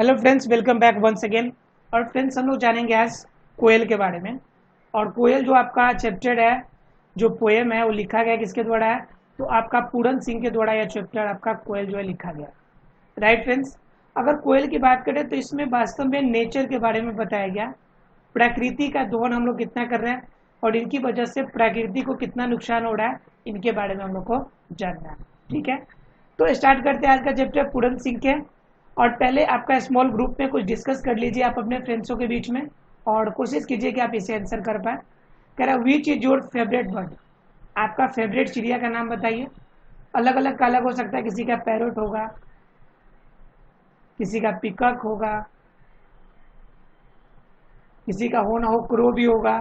Hello friends, welcome back once again. और friends, हम लोग जानेंगे आज कोयल के बारे में। और कोयल जो आपका चैप्टर है, जो पोएम है, वो लिखा गया किसके द्वारा है? तो आपका पूरन सिंह के द्वारा यह चैप्टर आपका कोयल जो है लिखा गया। राइट फ्रेंड्स, अगर कोयल की बात करें तो इसमें वास्तव में नेचर के बारे में बताया गया। प्रकृति का दोहन हम लोग कितना कर रहे हैं और इनकी वजह से प्रकृति को कितना नुकसान हो रहा है, इनके बारे में हम लोग को जानना है। ठीक है, तो स्टार्ट करते हैं आज का चैप्टर पूरन सिंह के। और पहले आपका स्मॉल ग्रुप में कुछ डिस्कस कर लीजिए आप अपने फ्रेंड्सों के बीच में, और कोशिश कीजिए कि आप इसे आंसर कर पाए। कह रहा है which is your favourite bird? आपका फेवरेट चिड़िया का नाम बताइए। अलग अलग का अलग हो सकता है, किसी का पैरोट होगा, किसी का पिकक होगा, किसी का हो ना हो क्रो भी होगा।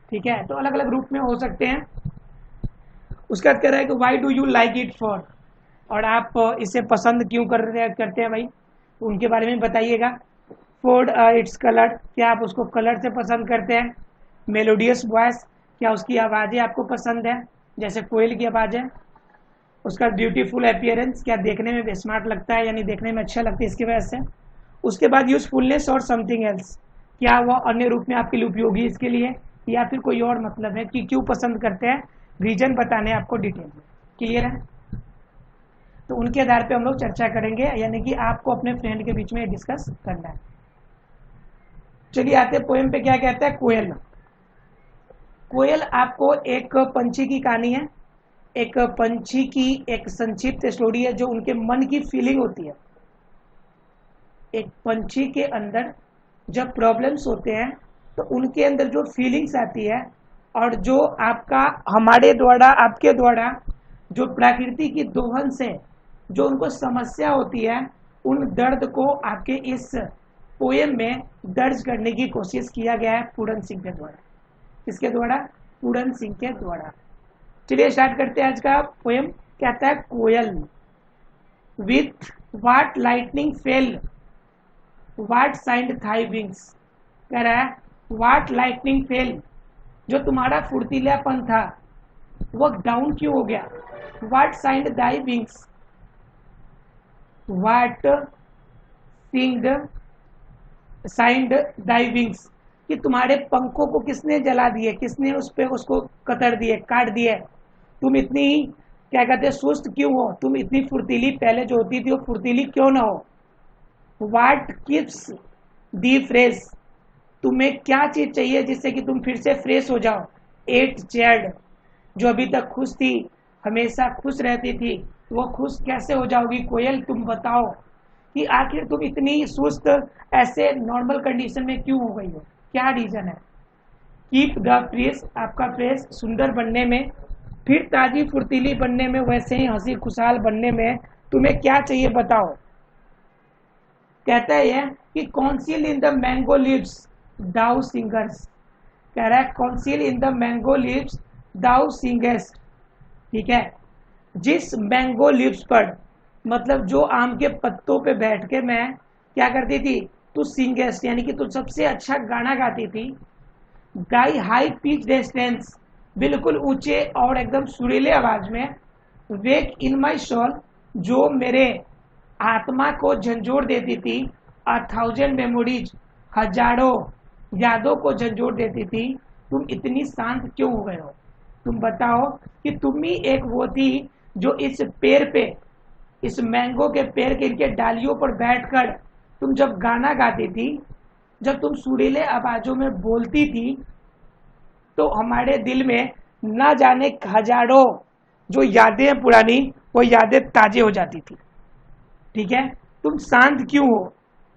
ठीक है, तो अलग अलग ग्रुप में हो सकते हैं। उसके बाद कह रहा है कि why do you like it for, और आप इसे पसंद क्यों करते हैं भाई, तो उनके बारे में बताइएगा। फॉर इट्स कलर, क्या आप उसको कलर से पसंद करते हैं? मेलोडियस वॉइस, क्या उसकी आवाज़ें आपको पसंद है, जैसे कोयल की आवाज़ है। उसका ब्यूटीफुल अपीयरेंस, क्या देखने में स्मार्ट लगता है, यानी देखने में अच्छा लगता है इसकी वजह से। उसके बाद यूजफुलनेस और समथिंग एल्स, क्या वह अन्य रूप में आपके लिए उपयोगी इसके लिए, या फिर कोई और मतलब है कि क्यों पसंद करते हैं, रीजन बताने आपको डिटेल में। क्लियर है? तो उनके आधार पे हम लोग चर्चा करेंगे, यानी कि आपको अपने फ्रेंड के बीच में डिस्कस करना है। चलिए आते हैं पोएम पे। क्या कहता है कोयल? कोयल आपको एक पंछी की कहानी है, एक पंछी की एक संक्षिप्त स्टोरी है, जो उनके मन की फीलिंग होती है। एक पंछी के अंदर जब प्रॉब्लम्स होते हैं तो उनके अंदर जो फीलिंग्स आती है, और जो आपका हमारे द्वारा आपके द्वारा जो प्रकृति की दोहन से जो उनको समस्या होती है, उन दर्द को आपके इस पोएम में दर्ज करने की कोशिश किया गया है पूरन सिंह के द्वारा। किसके द्वारा? पूरन सिंह के द्वारा। चलिए स्टार्ट करते हैं आज का पोएम। कहता है कोयल, with what lightning fell, what singed thy wings. कह रहा है वाट लाइटनिंग फेल, जो तुम्हारा फुर्तीलापन था वो डाउन क्यों हो गया। वाट साइंड दाई विंग्स, वाट साइंड दाई विंग्स, कि तुम्हारे पंखों को किसने जला दिए, किसने उस पे उसको कतर दिए, काट दिए। तुम इतनी क्या कहते हैं सुस्त क्यों हो, तुम इतनी फुर्तीली पहले जो होती थी वो फुर्तीली क्यों ना हो। वाट कीप्स दी फ्रेश, तुम्हें क्या चीज चाहिए जिससे कि तुम फिर से फ्रेश हो जाओ। एट चेयर्ड, जो अभी तक खुश थी, हमेशा खुश रहती थी, वो खुश कैसे हो जाओगी कोयल, तुम बताओ कि आखिर तुम इतनी सुस्त ऐसे नॉर्मल कंडीशन में क्यों हो गई हो, क्या रीजन है। कीप द फ्रेश, आपका फ्रेश सुंदर बनने में, फिर ताजी फुर्तीली बनने में, वैसे ही हंसी खुशहाल बनने में तुम्हें क्या चाहिए बताओ। कहता है यह कि conceal in the mango leaves thou singers. कह रहा है conceal in the mango leaves thou singers. ठीक है, जिस मैंगो लीव्स पर, मतलब जो आम के पत्तों पे बैठ के मैं क्या करती थी, तू सिंगेस्ट, यानी कि तू सबसे अच्छा गाना गाती थी। गाई हाई पिच रेस्टेंस, बिल्कुल ऊंचे और एकदम सुरीले आवाज में। वेक इन माई सोल, जो मेरे आत्मा को झंझोर देती थी। 1000 मेमोरीज, हजारों यादों को झंझोर देती थी। तुम इतनी शांत क्यों हो गए हो, तुम बताओ कि तुम ही एक वो थी जो इस पेड़ पे, इस मैंगो के पेड़ के इनके डालियों पर बैठकर तुम जब गाना गाती थी, जब तुम सुरीले आवाजों में बोलती थी, तो हमारे दिल में ना जाने हजारों जो यादें हैं पुरानी, वो यादें ताजे हो जाती थी। ठीक है, तुम शांत क्यों हो,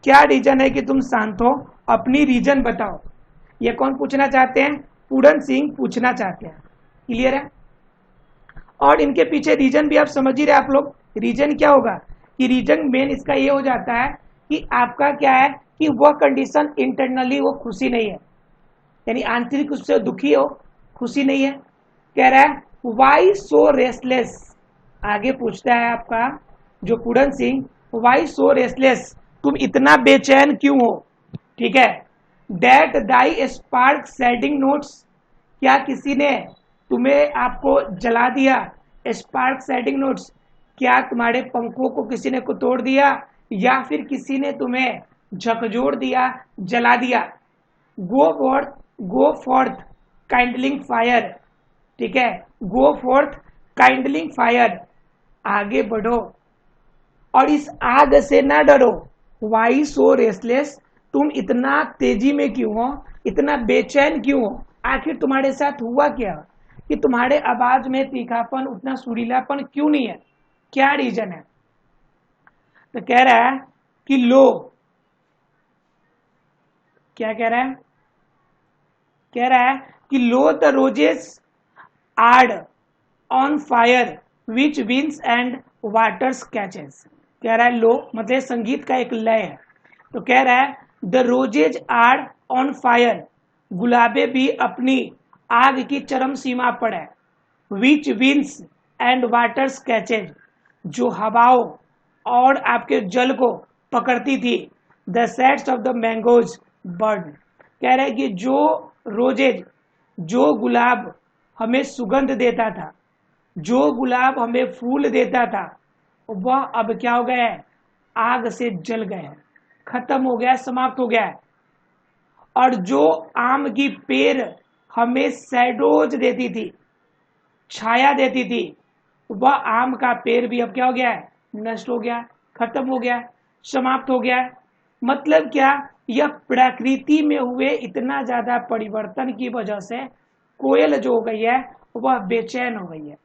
क्या रीजन है कि तुम शांत हो, अपनी रीजन बताओ। ये कौन पूछना चाहते हैं? पूरन सिंह पूछना चाहते हैं। क्लियर है? और इनके पीछे रीजन भी आप समझ ही रहे आप लोग। रीजन क्या होगा कि रीजन मेन इसका ये हो जाता है कि आपका क्या है कि वह कंडीशन इंटरनली वो खुशी नहीं है, यानी आंतरिक रूप से दुखी हो, खुशी नहीं है। कह रहा है वाई सो रेस्टलेस, आगे पूछता है आपका जो Puran Singh, Y so restless, तुम इतना बेचैन क्यों हो। ठीक है, दैट दाई स्पार्क सेडिंग नोट्स, क्या किसी ने तुम्हें आपको जला दिया। स्पार्क सेडिंग नोट्स, क्या तुम्हारे पंखों को किसी ने को तोड़ दिया, या फिर किसी ने तुम्हें झकझोर दिया, जला दिया। गो फॉर्थ काइंडलिंग फायर, ठीक है, गो फॉर्थ काइंडलिंग फायर, आगे बढ़ो और इस आग से ना डरो। वाई सो रेस्टलेस, तुम इतना तेजी में क्यों हो, इतना बेचैन क्यों हो, आखिर तुम्हारे साथ हुआ क्या कि तुम्हारे आवाज में तीखापन, उतना सुरीलापन क्यों नहीं है, क्या रीजन है। तो कह रहा है कि लो, क्या कह रहा है, कह रहा है कि lo the roses are on fire which winds and waters catches. कह रहा है लो मतलब संगीत का एक लय है। तो कह रहा है the roses are on fire, गुलाबे भी अपनी आग की चरम सीमा पर है। Which winds and waters catches, जो हवाओं और आपके जल को पकड़ती थी। The sets of the mangoes bird, कह रहे हैं कि जो रोजेज, जो गुलाब हमें सुगंध देता था, जो गुलाब हमें फूल देता था, वह अब क्या हो गया है, आग से जल गए हैं, खत्म हो गया, समाप्त हो गया है। और जो आम की पेड़ हमें शैडोज देती थी, छाया देती थी, वह आम का पेड़ भी अब क्या हो गया है, नष्ट हो गया, खत्म हो गया, समाप्त हो गया। मतलब क्या, यह प्रकृति में हुए इतना ज्यादा परिवर्तन की वजह से कोयल जो हो गई है वह बेचैन हो गई है,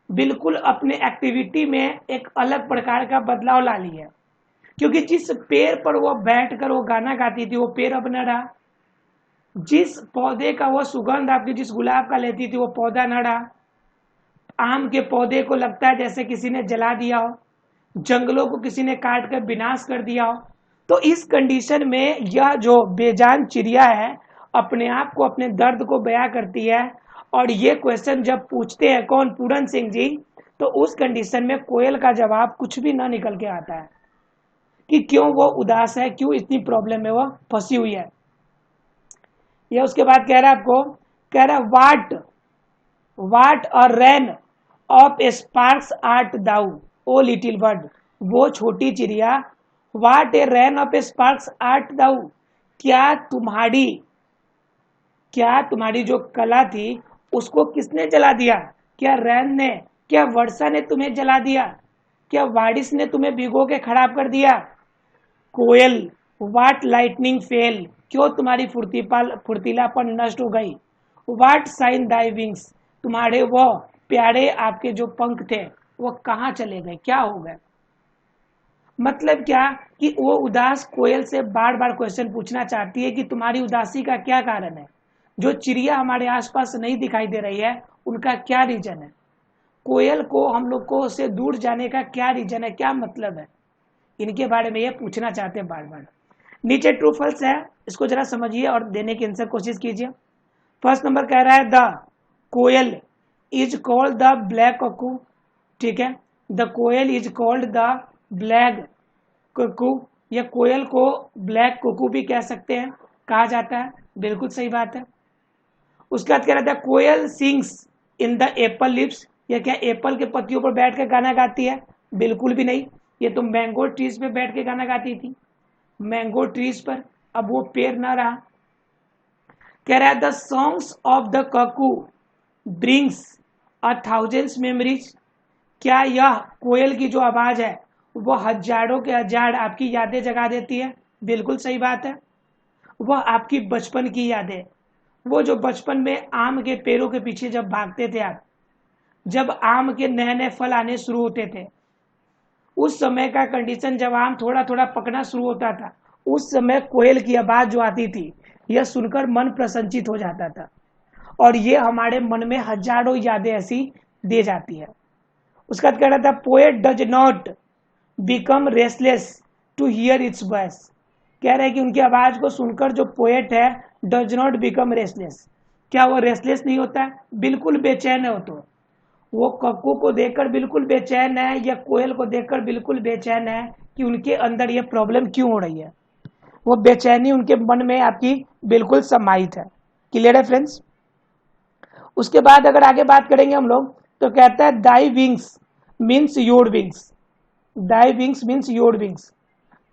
बिल्कुल अपने एक्टिविटी में एक अलग प्रकार का बदलाव ला ली है। क्योंकि जिस पेड़ पर वो बैठकर वो गाना गाती थी वो पेड़ अब न रहा, जिस पौधे का वो सुगंध आपकी जिस गुलाब का लेती थी वो पौधा न रहा, आम के पौधे को लगता है जैसे किसी ने जला दिया हो, जंगलों को किसी ने काट कर विनाश कर दिया हो। तो इस कंडीशन में यह जो बेजान चिड़िया है अपने आप को, अपने दर्द को बयां करती है। और ये क्वेश्चन जब पूछते हैं कौन, पूरन सिंह जी, तो उस कंडीशन में कोयल का जवाब कुछ भी ना निकल के आता है कि क्यों वो उदास है, क्यों इतनी प्रॉब्लम में वो फंसी हुई है। यह उसके बाद कह रहा है आपको, कह रहा है what a rain of sparks art thou O little bird, वो छोटी चिड़िया, what a rain of sparks art thou, क्या तुम्हारी जो कला थी उसको किसने जला दिया, क्या रैन ने, क्या वर्षा ने तुम्हें जला दिया, क्या बारिश ने तुम्हें भिगो के खराब कर दिया। कोयल, वाट लाइटनिंग फेल, क्यों तुम्हारी फुर्तीलापन नष्ट हो गई। वाट साइन दाई विंग्स, तुम्हारे वो प्यारे आपके जो पंख थे वो कहाँ चले गए, क्या हो गए। मतलब क्या कि वो उदास कोयल से बार बार क्वेश्चन पूछना चाहती है कि तुम्हारी उदासी का क्या कारण है, जो चिड़िया हमारे आसपास नहीं दिखाई दे रही है उनका क्या रीजन है, कोयल को हम लोग को से दूर जाने का क्या रीजन है, क्या मतलब है, इनके बारे में ये पूछना चाहते हैं बार बार। नीचे ट्रू फॉल्स है, इसको जरा समझिए और देने की आंसर कोशिश कीजिए। फर्स्ट नंबर कह रहा है the koel is called the black cuckoo, ठीक है, the koel is called the black cuckoo, या कोयल को ब्लैक कुकू भी कह सकते हैं, कहा जाता है, बिल्कुल सही बात है। उसके बाद कह रहा था कोयल sings in the apple lips, या क्या एप्पल के पत्तियों पर बैठ के गाना गाती है, बिल्कुल भी नहीं, ये तो मैंगो ट्रीज पे बैठ के गाना गाती थी, मैंगो ट्रीज पर, अब वो पेड़ ना रहा। कह रहा है the songs of the ककू brings a thousands memories, क्या यह कोयल की जो आवाज है वो हजारों के हजार आपकी यादें जगा देती है, बिल्कुल सही बात है। वह आपकी बचपन की यादें, वो जो बचपन में आम के पेड़ों के पीछे जब भागते थे आप, जब आम के नए नए फल आने शुरू होते थे, उस समय का कंडीशन जब आम थोड़ा थोड़ा पकना शुरू होता था, उस समय कोयल की आवाज जो आती थी यह सुनकर मन प्रसन्नचित हो जाता था और ये हमारे मन में हजारों यादें ऐसी दे जाती है। उसका कह रहा था poet does not become restless to hear its voice, कह रहे हैं कि उनकी आवाज को सुनकर जो पोएट है डज नॉट बिकम रेस्टलेस, क्या वो रेस्टलेस नहीं होता है, बिल्कुल बेचैन है हो, तो वो कक्कू को देखकर बिल्कुल बेचैन है या कोयल को देखकर बिल्कुल बेचैन है कि उनके अंदर ये प्रॉब्लम क्यों हो रही है, वो बेचैनी उनके मन में आपकी बिल्कुल समाहित है। क्लियर है फ्रेंड्स। उसके बाद अगर आगे बात करेंगे हम लोग तो कहता है thy wings means your wings, thy wings means your wings,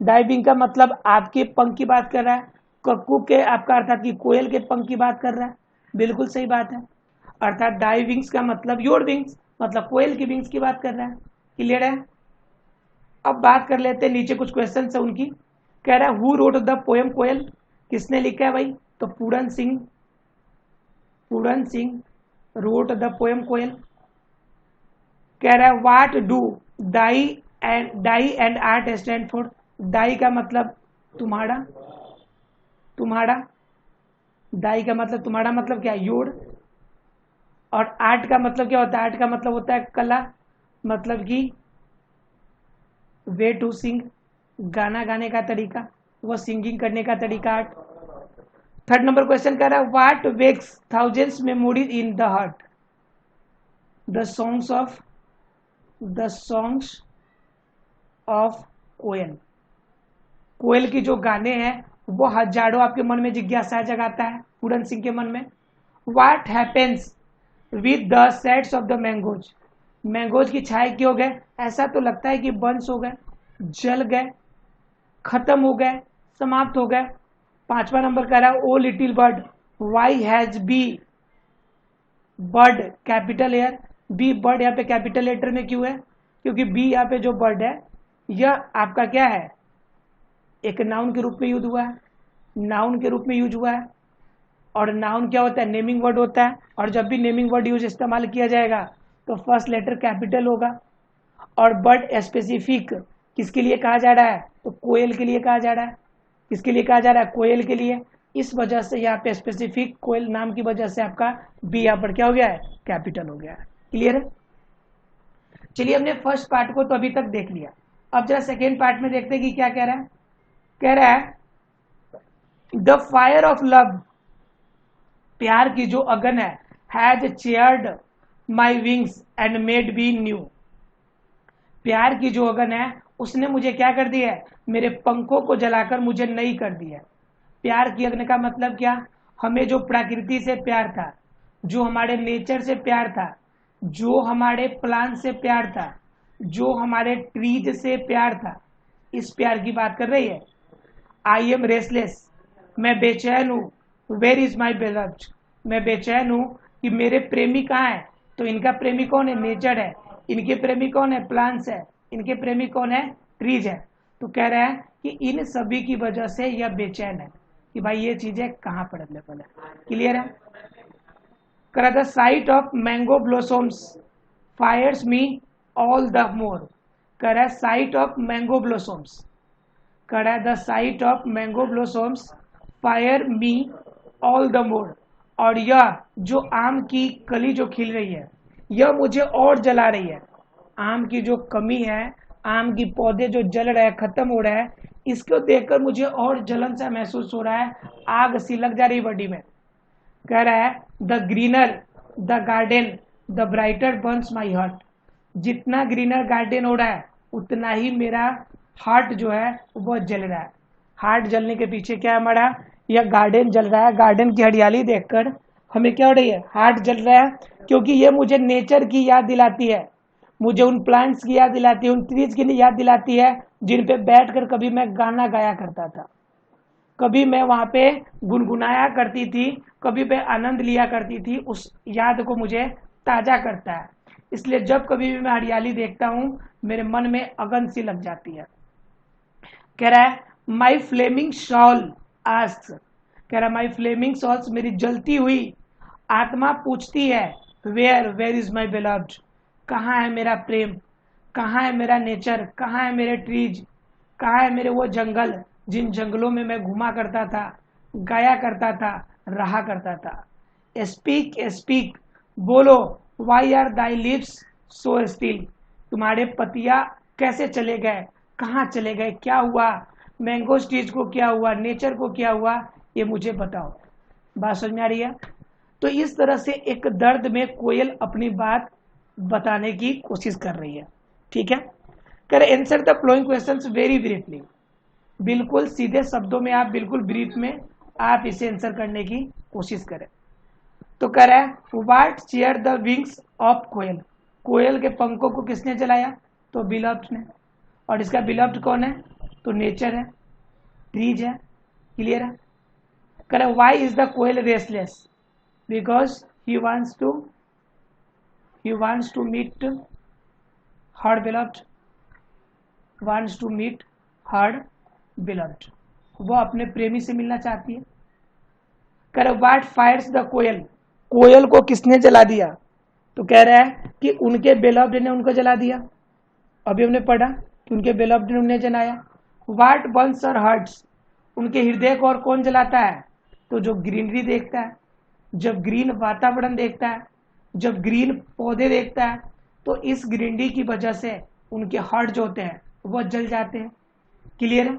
diving का मतलब आपके पंख की बात कर रहा है, कक्कू के आपका अर्थात कि कोयल के पंख की बात कर रहा है, बिल्कुल सही बात है। अर्थात डाई विंग्स का मतलब योर विंग्स, मतलब कोयल की विंग्स की बात कर रहा है। क्लियर है। अब बात कर लेते हैं, नीचे कुछ क्वेश्चन है उनकी। कह रहा है who wrote the poem Koel, किसने लिखा है भाई, तो Puran Singh wrote the poem Koel. कह रहा है what do thy and art stand for, thy का मतलब तुम्हारा, डाई का मतलब तुम्हारा मतलब क्या, योर। और आर्ट का मतलब क्या होता है, आर्ट का मतलब होता है कला, मतलब कि वे टू सिंग, गाना गाने का तरीका, वो सिंगिंग करने का तरीका आर्ट। थर्ड नंबर क्वेश्चन कह रहा है what wakes thousands memories in the heart, the songs of कोयल। कोयल की जो गाने हैं वो हजारों आपके मन में जिज्ञासा जगाता है, पूरन सिंह के मन में। What happens with the sets of the mangoes, mangoes की छाए क्यों हो गए, ऐसा तो लगता है कि बंस हो गए, जल गए, खत्म हो गए, समाप्त हो गए। पांचवा नंबर कह रहा है O little bird why has B, bird capital air, B bird यहाँ पे कैपिटल लेटर में क्यों है, क्योंकि बी यहाँ पे जो बर्ड है यह आपका क्या है, एक नाउन के रूप में यूज हुआ है, नाउन के रूप में यूज हुआ है। और नाउन क्या होता है, नेमिंग वर्ड होता है, और जब भी नेमिंग वर्ड यूज इस्तेमाल किया जाएगा तो फर्स्ट लेटर कैपिटल होगा। और बर्ड स्पेसिफिक किसके लिए कहा जा रहा है, तो कोयल के लिए कहा जा रहा है। किसके लिए कहा जा रहा है, कोयल के लिए। इस वजह से यहाँ पे स्पेसिफिक कोयल नाम की वजह से आपका बी यहाँ पर क्या हो गया है, कैपिटल हो गया है। क्लियर है। चलिए हमने फर्स्ट पार्ट को तो अभी तक देख लिया, अब जरा सेकेंड पार्ट में देखते हैं कि क्या कह रहा है। कह रहा है द फायर ऑफ लव, प्यार की जो अगन है, has chaired my wings and made be new, प्यार की जो अगन है उसने मुझे क्या कर दिया है, मेरे पंखों को जलाकर मुझे नई कर दिया है। प्यार की अग्नि का मतलब क्या, हमें जो प्रकृति से प्यार था, जो हमारे नेचर से प्यार था, जो हमारे प्लांट से प्यार था, जो हमारे ट्रीज से प्यार था, इस प्यार की बात कर रही है। आई एम रेस्टलेस, मैं बेचैन हूँ, वेर इज माई बेलव्ड, मैं बेचैन हूँ कि मेरे प्रेमी कहाँ है। तो इनका प्रेमी कौन है, नेचर है। इनके प्रेमी कौन है, प्लांट्स है। इनके प्रेमी कौन है, ट्रीज है। तो कह रहा है कि इन सभी की वजह से यह बेचैन है कि भाई ये चीजें कहाँ पर अवेलेबल है। क्लियर है। कह रहा the sight of mango blossoms fires me all the more, कह रहा है साइट ऑफ मैंगो ब्लोसम्स, कह रहा है the sight of mango blossoms fire me all the more, और यह जो आम की कली जो खिल रही है यह मुझे और जला रही है। आम की जो कमी है, आम की पौधे जो जल रहे हैं, खत्म हो रहे हैं, इसको देखकर मुझे और जलन सा महसूस हो रहा है, आग सी लग जा रही बॉडी में। कह रहा है the greener the garden the brighter Burns my heart, जितना ग्रीनर गार्डन हो रहा है उतना ही मेरा हार्ट जो है वो जल रहा है। हार्ट जलने के पीछे क्या है हमारा, यह गार्डन जल रहा है। गार्डन की हरियाली देखकर हमें क्या हो रही है, हार्ट जल रहा है, क्योंकि ये मुझे नेचर की याद दिलाती है, मुझे उन प्लांट्स की याद दिलाती है, उन ट्रीज की याद दिलाती है जिन पे बैठकर कभी मैं गाना गाया करता था, कभी मैं वहां पे गुनगुनाया करती थी, कभी मैं आनंद लिया करती थी। उस याद को मुझे ताजा करता है। इसलिए जब कभी भी मैं हरियाली देखता हूं मेरे मन में अगन सी लग जाती है। कह रहा है माई फ्लेमिंग शॉल आस्क्स, कह रहा है माई फ्लेमिंग शॉल्स, मेरी जलती हुई आत्मा पूछती है वेयर इज माई बेलव्ड, कहाँ है मेरा प्रेम, कहाँ है मेरा नेचर, कहाँ है मेरे ट्रीज, कहाँ है मेरे वो जंगल जिन जंगलों में मैं घुमा करता था, गाया करता था, रहा करता था। स्पीक स्पीक, बोलो, why are thy lips so still, तुम्हारे पतिया कैसे चले गए, कहाँ चले गए, क्या हुआ, मैंगो ट्रीज को क्या हुआ, नेचर को क्या हुआ, ये मुझे बताओ। बात समझ में आ रही है। तो इस तरह से एक दर्द में कोयल अपनी बात बताने की कोशिश कर रही है। ठीक है। कर answer the flowing questions very briefly, बिल्कुल सीधे शब्दों में आप बिल्कुल ब्रीफ में आप इसे आंसर करने की कोशिश करें। तो कह रहा है what cheer the wings of कोयल, कोयल के पंखों को किसने जलाया, तो बिलव्ड ने। और इसका बिलव्ड कौन है, तो नेचर है, ट्रीज है, क्लियर है। करें why is the koel restless, because he wants to meet her beloved, wants to meet her beloved, वो अपने प्रेमी से मिलना चाहती है। कह रहे व्हाट फायर्स द कोयल, कोयल को किसने जला दिया, तो कह रहा है कि उनके बेलव्ड ने उनको जला दिया। अभी हमने पढ़ा कि उनके बेलव्ड ने उन्हें जलाया। व्हाट बर्न्स हर हर्ट्स, उनके हृदय को और कौन जलाता है, तो जो ग्रीनरी देखता है, जब ग्रीन वातावरण देखता है, जब ग्रीन पौधे देखता है, तो इस ग्रीनरी की वजह से उनके हार्ट जो होते हैं वो जल जाते हैं। क्लियर है।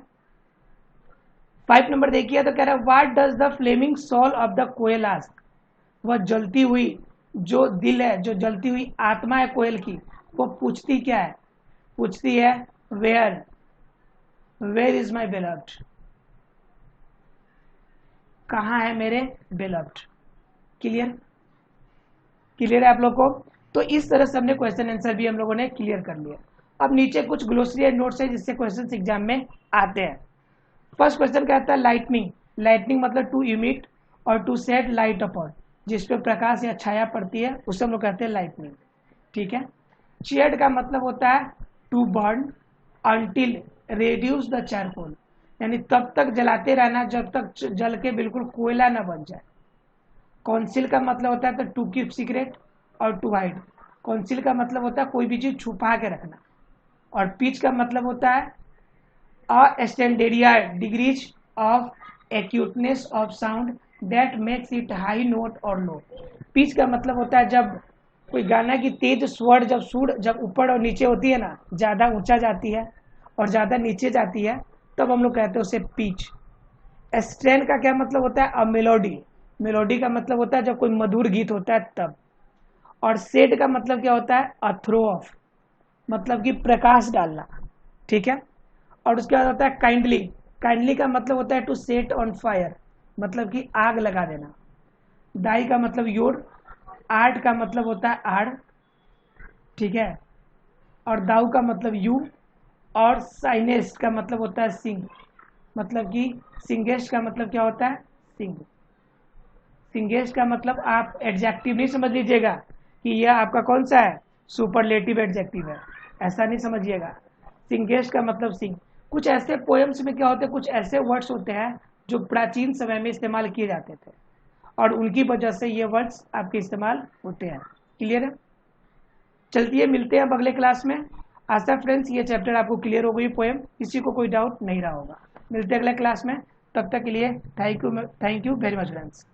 5 नंबर देखिए, तो कह रहा है what does the flaming soul of the koel ask, वह जलती हुई जो दिल है, जो जलती हुई आत्मा है कोयल की, वो पूछती क्या है, पूछती है वेयर इज माई बेलव्ड, कहाँ है मेरे बेलव्ड। क्लियर, क्लियर है आप लोग को। तो इस तरह से हमने क्वेश्चन आंसर भी हम लोगों ने क्लियर कर लिया। अब नीचे कुछ ग्लोसरी एंड नोट्स है जिससे क्वेश्चन एग्जाम में आते हैं। फर्स्ट क्वेश्चन कहता है लाइटनिंग, लाइटनिंग मतलब टू इमिट और टू सेट लाइट अपॉन, जिस पे प्रकाश या छाया पड़ती है उसे हम लोग कहते हैं लाइटनिंग। ठीक है। चेयर्ड का मतलब होता है to burn until reduce the charcoal, यानी तब तक जलाते रहना जब तक जल के बिल्कुल कोयला ना बन जाए। कॉन्सिल का मतलब होता है टू कीप सीक्रेट और टू हाइड, कॉन्सिल का मतलब होता है कोई भी चीज छुपा के रखना। और पिच का मतलब होता है a standard degrees of acuteness of sound that makes it high note और लो। पिच का मतलब होता है जब कोई गाना की तेज स्वर जब सुर जब ऊपर और नीचे होती है ना, ज्यादा ऊंचा जाती है और ज्यादा नीचे जाती है, तब हम लोग कहते हैं उसे पिच। स्ट्रेन का क्या मतलब होता है अ मेलोडी, मेलोडी का मतलब होता है जब कोई मधुर गीत होता है तब। और सेड का मतलब क्या होता है अ थ्रो ऑफ, मतलब कि प्रकाश डालना। ठीक है। और उसके बाद होता है काइंडली, काइंडली का मतलब होता है टू सेट ऑन फायर, मतलब कि आग लगा देना। दाई का मतलब योर, आर्ट का मतलब होता है आड़। ठीक है। और दाऊ का मतलब यू, और साइनेस्ट का मतलब होता है सिंग, मतलब कि सिंगेस्ट का मतलब क्या होता है सिंग। सिंगेस्ट का मतलब आप एडजेक्टिव नहीं समझ लीजिएगा कि यह आपका कौन सा है सुपरलेटिव एडजेक्टिव है, ऐसा नहीं समझिएगा। सिंगेस्ट का मतलब सिंग। कुछ ऐसे पोएम्स में क्या होते हैं, कुछ ऐसे वर्ड्स होते हैं जो प्राचीन समय में इस्तेमाल किए जाते थे और उनकी वजह से ये वर्ड्स आपके इस्तेमाल होते हैं। क्लियर है। चलती मिलते हैं अब अगले क्लास में। आशा फ्रेंड्स ये चैप्टर आपको क्लियर हो गई पोएम, किसी को कोई डाउट नहीं रहा होगा। मिलते हैं अगले क्लास में, तब तक के लिए thank you very much friends.